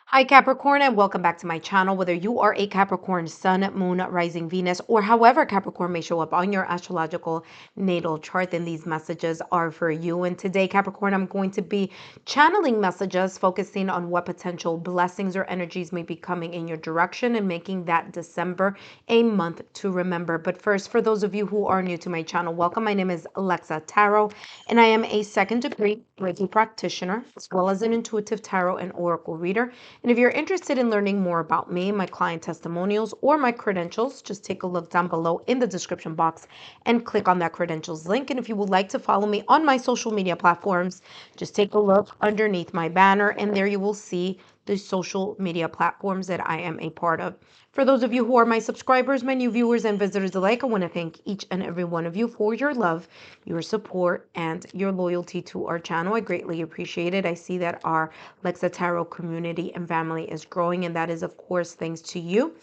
Hi, Capricorn, and welcome back to my channel. Whether you are a Capricorn Sun, Moon, Rising, Venus, or however Capricorn may show up on your astrological natal chart, then these messages are for you. And today, Capricorn, I'm going to be channeling messages focusing on what potential blessings or energies may be coming in your direction and making that December a month to remember. But first, for those of you who are new to my channel, welcome. My name is Lexa Tarot, and I am a second degree Reiki practitioner, as well as an intuitive tarot and oracle reader. And if you're interested in learning more about me, my client testimonials, or my credentials, just take a look down below in the description box and click on that credentials link. And if you would like to follow me on my social media platforms, just take a look underneath my banner, and there you will see the social media platforms that I am a part of. For those of you who are my subscribers, my new viewers, and visitors alike, I want to thank each and every one of you for your love, your support, and your loyalty to our channel. I greatly appreciate it. I see that our Lexa Tarot community and family is growing, and that is, of course, thanks to you.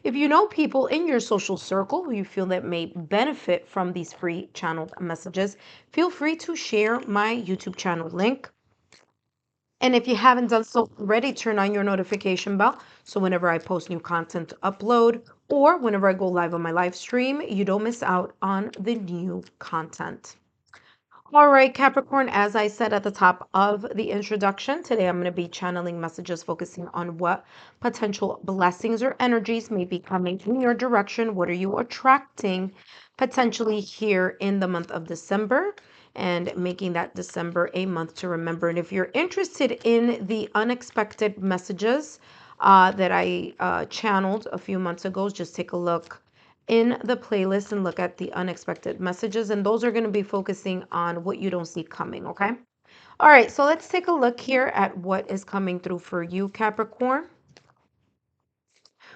If you know people in your social circle who you feel that may benefit from these free channeled messages, feel free to share my YouTube channel link. And if you haven't done so already, turn on your notification bell so whenever I post new content to upload or whenever I go live on my live stream, you don't miss out on the new content. All right, Capricorn, as I said at the top of the introduction, today I'm going to be channeling messages focusing on what potential blessings or energies may be coming in your direction. What are you attracting potentially here in the month of December, and making that December a month to remember. And if you're interested in the unexpected messages that I channeled a few months ago, just take a look in the playlist and look at the unexpected messages, and those are going to be focusing on what you don't see coming. Okay, all right, so let's take a look here at what is coming through for you, Capricorn,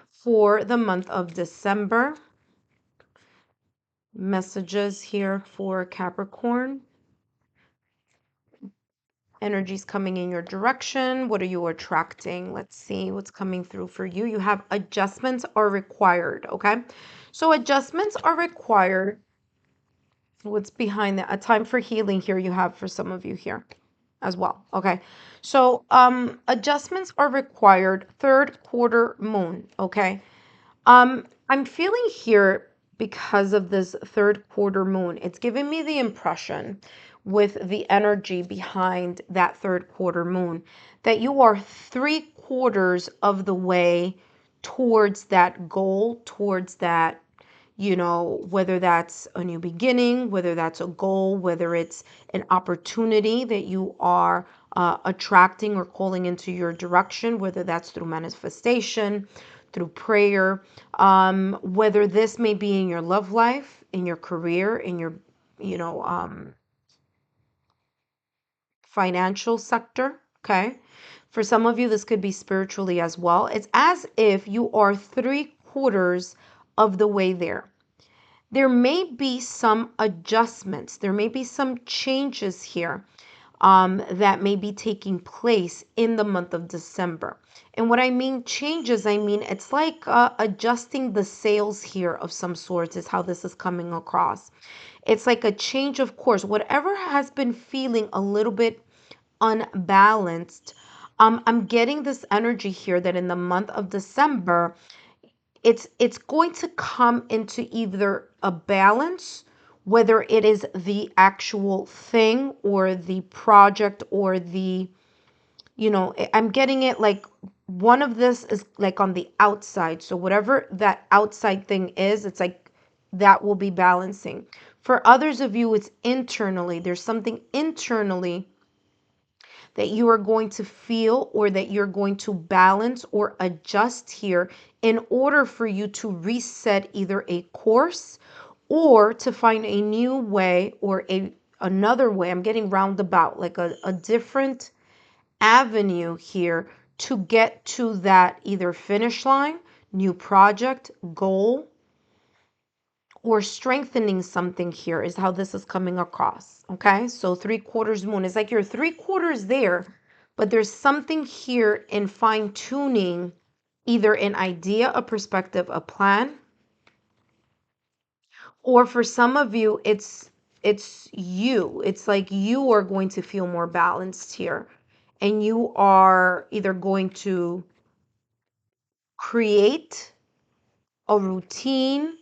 for the month of December. Messages here for Capricorn. Energies coming in your direction. What are you attracting? Let's see what's coming through for you. You have adjustments are required. Okay, so adjustments are required. What's behind that? A time for healing here you have for some of you here as well. Okay, so adjustments are required. Third quarter moon. Okay, I'm feeling here, because of this third quarter moon, it's giving me the impression with the energy behind that third quarter moon that you are 3/4 of the way towards that goal, towards that, whether that's a new beginning, whether that's a goal, whether it's an opportunity that you are attracting or calling into your direction, whether that's through manifestation, through prayer, whether this may be in your love life, in your career, in your, you know, um, financial sector. Okay. For some of you, this could be spiritually as well. It's as if you are 3/4 of the way there. There may be some adjustments, there may be some changes here that may be taking place in the month of December. And what I mean changes, I mean it's like adjusting the sails here of some sorts, is how this is coming across. It's like a change of course. Whatever has been feeling a little bit unbalanced, I'm getting this energy here that in the month of December, it's going to come into either a balance, whether it is the actual thing or the project or the, I'm getting it like one of this is like on the outside. So whatever that outside thing is, it's like that will be balancing. For others of you, it's internally. There's something internally that you are going to feel or that you're going to balance or adjust here in order for you to reset either a course or to find a new way or another way. I'm getting roundabout, like a different avenue here to get to that either finish line, new project, goal, or strengthening something here is how this is coming across. Okay, so 3/4 moon is like you're 3/4 there, but there's something here in fine tuning, either an idea, a perspective, a plan, or for some of you, it's you. It's like you are going to feel more balanced here, and you are either going to create a routine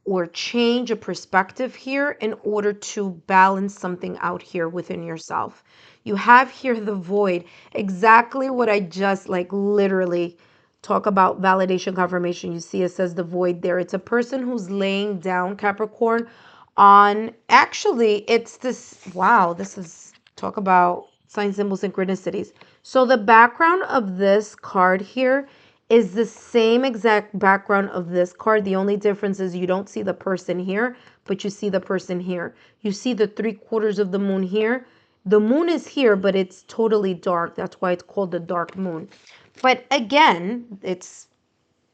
or change a perspective here in order to balance something out here within yourself. You have here the void, exactly what I just like literally talk about validation confirmation. You see, it says the void there. It's a person who's laying down, Capricorn, on actually, it's this. Wow, this is talk about sign symbol synchronicities. So the background of this card here is the same exact background of this card. The only difference is you don't see the person here, but you see the person here. You see the 3/4 of the moon here. The moon is here, but it's totally dark. That's why it's called the dark moon. But again, it's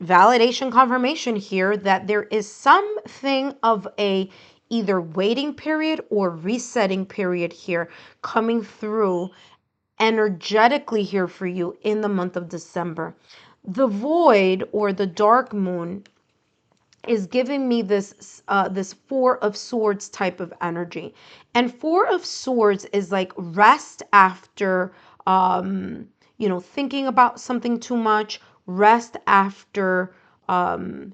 validation confirmation here that there is something of a either waiting period or resetting period here coming through energetically here for you in the month of December. The void or the dark moon is giving me this Four of Swords type of energy. And Four of Swords is like rest after thinking about something too much, rest after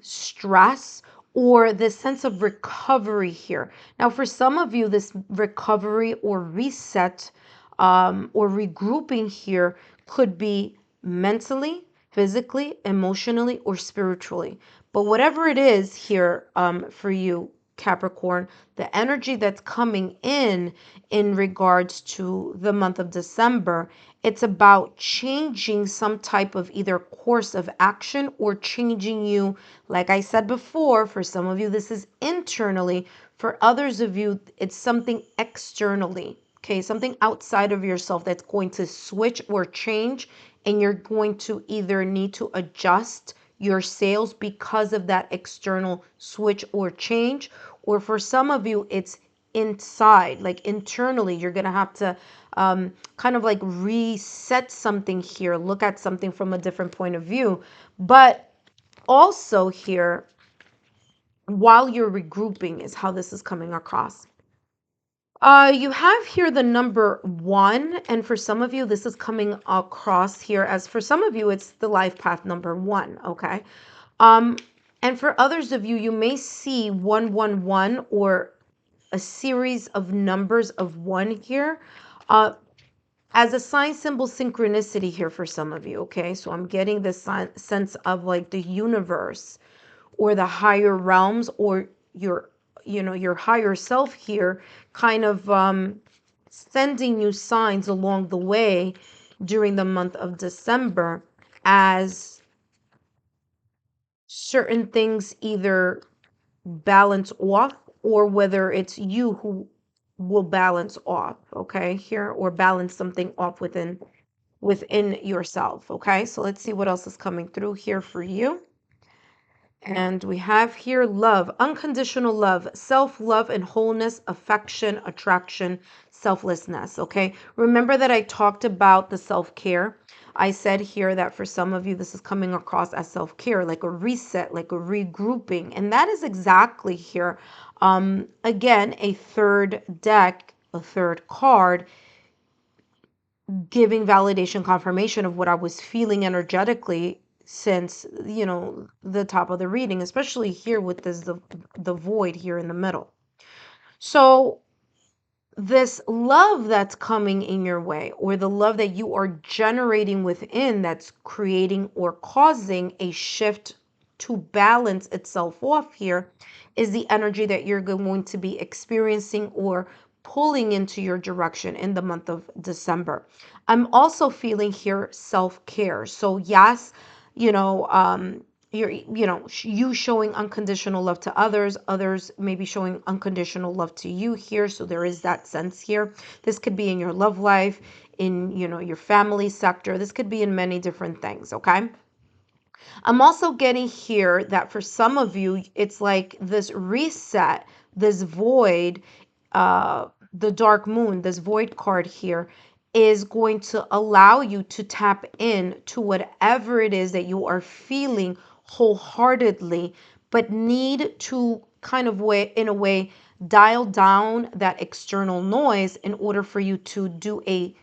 stress, or this sense of recovery here. Now, for some of you, this recovery or reset or regrouping here could be mentally, physically, emotionally, or spiritually. But whatever it is here for you, Capricorn, the energy that's coming in regards to the month of December, it's about changing some type of either course of action or changing you. Like I said before, for some of you, this is internally. For others of you, it's something externally. Okay, something outside of yourself that's going to switch or change, and you're going to either need to adjust your sales because of that external switch or change, or for some of you, it's inside, like internally, you're going to have to kind of like reset something here, look at something from a different point of view. But also here, while you're regrouping, is how this is coming across. You have here the number 1, and for some of you, this is coming across here as for some of you, it's the life path number 1, okay? Um, and for others of you, you may see 111 or a series of numbers of 1 here as a sign symbol synchronicity here for some of you, okay? So I'm getting this sense of like the universe or the higher realms or your higher self here kind of sending you signs along the way during the month of December as certain things either balance off or whether it's you who will balance off, okay, here, or balance something off within yourself, okay? So let's see what else is coming through here for you. And we have here love, unconditional love, self-love and wholeness, affection, attraction, selflessness, okay? Remember that I talked about the self-care. I said here that for some of you, this is coming across as self-care, like a reset, like a regrouping. And that is exactly here. Again, a third deck, a third card, giving validation confirmation of what I was feeling energetically since the top of the reading, especially here with this the void here in the middle. So this love that's coming in your way, or the love that you are generating within, that's creating or causing a shift to balance itself off here, is the energy that you're going to be experiencing or pulling into your direction in the month of December. I'm also feeling here self-care. So yes, you showing unconditional love to others maybe showing unconditional love to you here. So there is that sense here. This could be in your love life, in your family sector. This could be in many different things, okay? I'm also getting here that for some of you, it's like this reset, this void, the dark moon, this void card here is going to allow you to tap in to whatever it is that you are feeling wholeheartedly, but need to kind of in a way, dial down that external noise in order for you to do a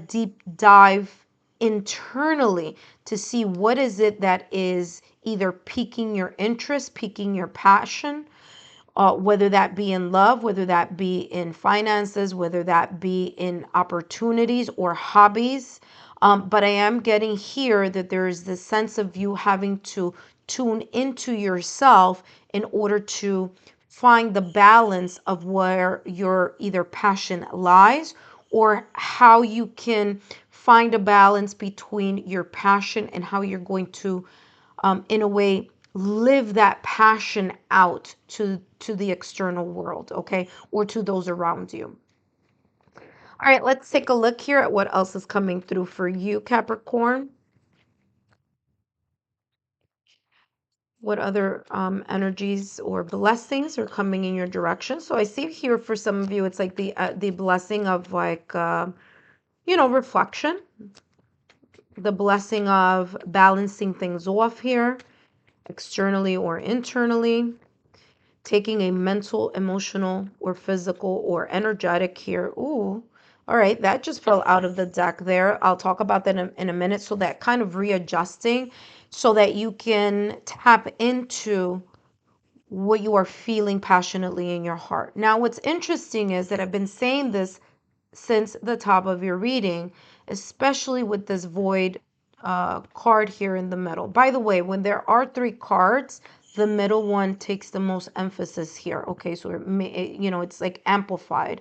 deep dive internally to see what is it that is either piquing your interest, piquing your passion, whether that be in love, whether that be in finances, whether that be in opportunities or hobbies. But I am getting here that there is this sense of you having to tune into yourself in order to find the balance of where your either passion lies, or how you can find a balance between your passion and how you're going to, in a way, live that passion out to the external world, okay, or to those around you. All right, let's take a look here at what else is coming through for you, Capricorn. What other energies or blessings are coming in your direction? So I see here for some of you, it's like the blessing of like reflection, the blessing of balancing things off here, externally or internally, taking a mental, emotional, or physical or energetic here. Ooh, all right, that just fell out of the deck there. I'll talk about that in a minute. So that kind of readjusting so that you can tap into what you are feeling passionately in your heart. Now, what's interesting is that I've been saying this since the top of your reading, especially with this void card here in the middle. By the way, when there are three cards, the middle one takes the most emphasis here. Okay, so it's like amplified.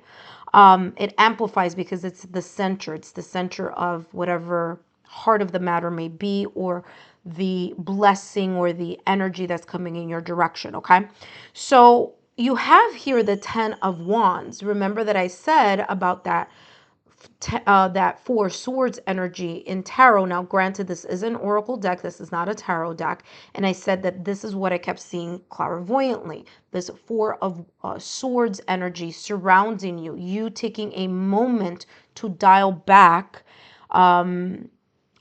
It amplifies because it's the center. It's the center of whatever heart of the matter may be, or the blessing or the energy that's coming in your direction. Okay, so you have here the 10 of Wands. Remember that I said about that Four Swords energy in tarot. Now, granted, this is an oracle deck. This is not a tarot deck. And I said that this is what I kept seeing clairvoyantly. This Four of Swords energy surrounding you. You taking a moment to dial back,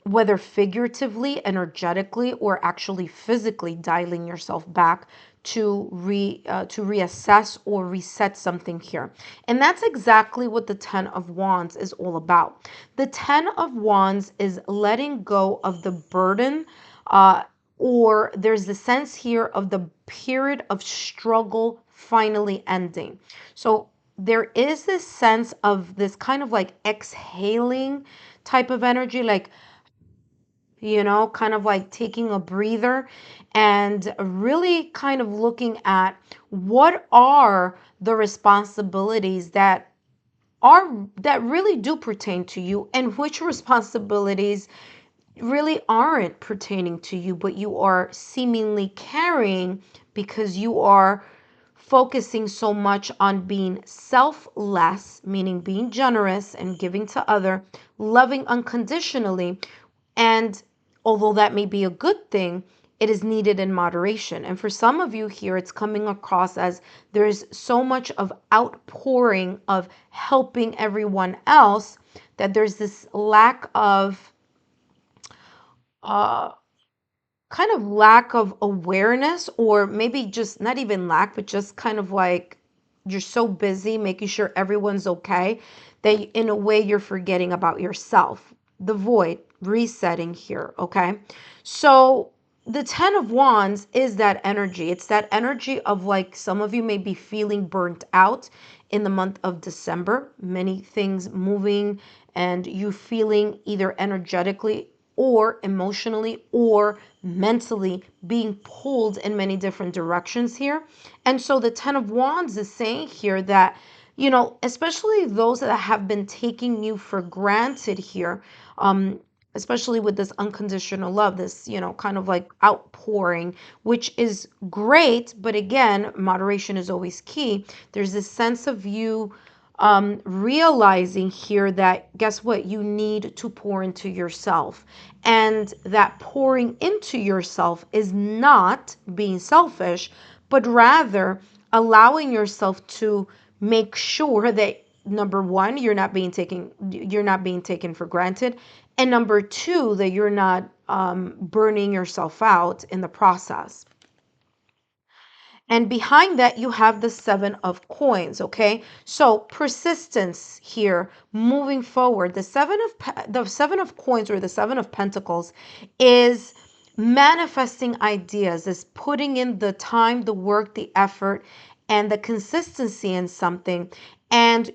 whether figuratively, energetically, or actually physically dialing yourself back to reassess or reset something here. And that's exactly what the 10 of Wands is all about. The 10 of Wands is letting go of the burden, or there's the sense here of the period of struggle finally ending. So there is this sense of this kind of like exhaling type of energy, like, kind of like taking a breather and really kind of looking at what are the responsibilities that really do pertain to you, and which responsibilities really aren't pertaining to you, but you are seemingly carrying because you are focusing so much on being selfless, meaning being generous and giving to other, loving unconditionally. And although that may be a good thing, it is needed in moderation. And for some of you here, it's coming across as there's so much of outpouring of helping everyone else that there's this lack of uh, kind of lack of awareness, or maybe just not even lack, but just kind of like you're so busy making sure everyone's okay that in a way you're forgetting about yourself. The void resetting here, okay? So the 10 of Wands is that energy. It's that energy of like some of you may be feeling burnt out in the month of December, many things moving, and you feeling either energetically or emotionally or mentally being pulled in many different directions here. And so the 10 of Wands is saying here that, especially those that have been taking you for granted here, especially with this unconditional love, this, kind of like outpouring, which is great. But again, moderation is always key. There's this sense of you realizing here that guess what, you need to pour into yourself, and that pouring into yourself is not being selfish, but rather allowing yourself to make sure that number one, you're not being taken for granted, and number two, that you're not burning yourself out in the process. And behind that, you have the Seven of Coins, okay? So persistence here, moving forward. The Seven of Coins, or the Seven of Pentacles, is manifesting ideas, is putting in the time, the work, the effort, and the consistency in something. And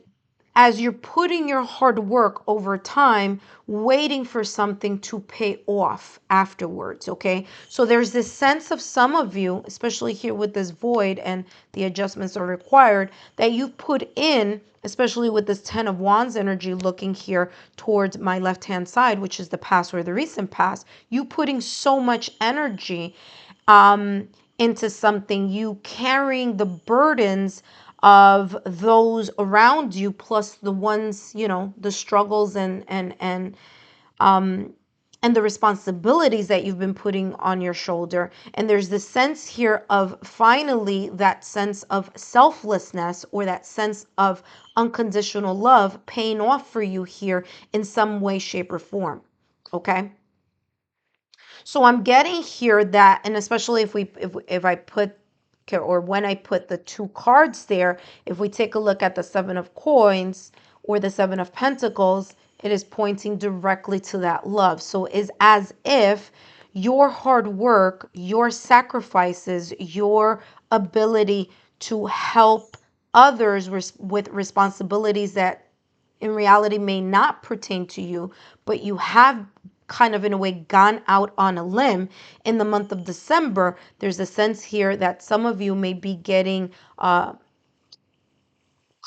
as you're putting your hard work over time, waiting for something to pay off afterwards, okay? So there's this sense of some of you, especially here with this void and the adjustments are required, that you've put in, especially with this 10 of Wands energy looking here towards my left-hand side, which is the past or the recent past, you putting so much energy into something, you carrying the burdens of those around you, plus the ones, the struggles and the responsibilities that you've been putting on your shoulder. And there's the sense here of finally that sense of selflessness, or that sense of unconditional love paying off for you here in some way, shape, or form. Okay. So I'm getting here that, and especially if I put, or when I put the two cards there, if we take a look at the Seven of Coins or the Seven of Pentacles, it is pointing directly to that love. So it's as if your hard work, your sacrifices, your ability to help others with responsibilities that in reality may not pertain to you, but you have kind of in a way gone out on a limb in the month of December. There's a sense here that some of you may be getting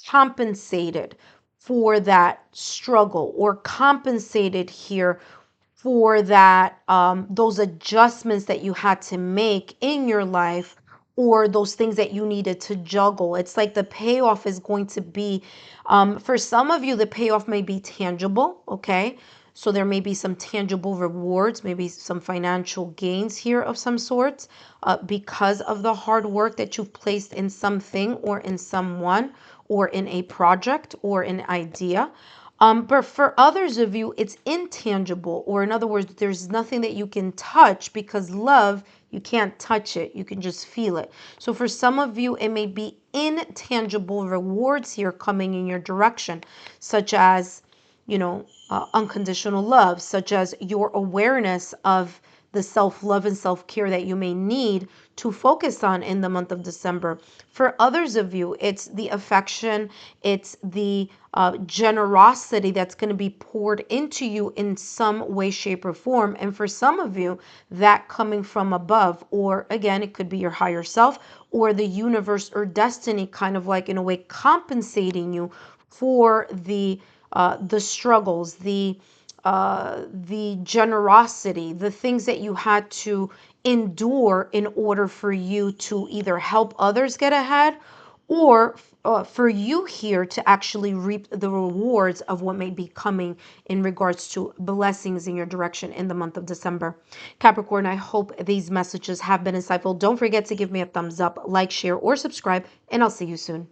compensated for that struggle, or compensated here for that those adjustments that you had to make in your life, or those things that you needed to juggle. It's like the payoff is going to be, for some of you, the payoff may be tangible, okay? So there may be some tangible rewards, maybe some financial gains here of some sorts, because of the hard work that you've placed in something, or in someone, or in a project, or an idea. But for others of you, it's intangible, or in other words, there's nothing that you can touch, because love, you can't touch it. You can just feel it. So for some of you, it may be intangible rewards here coming in your direction, such as, unconditional love, such as your awareness of the self-love and self-care that you may need to focus on in the month of December. For others of you, it's the affection, it's the generosity that's going to be poured into you in some way, shape, or form. And for some of you, that coming from above, or again, it could be your higher self, or the universe or destiny, kind of like in a way compensating you for the struggles, the generosity, the things that you had to endure in order for you to either help others get ahead, or for you here to actually reap the rewards of what may be coming in regards to blessings in your direction in the month of December. Capricorn, I hope these messages have been insightful. Don't forget to give me a thumbs up, like, share, or subscribe, and I'll see you soon.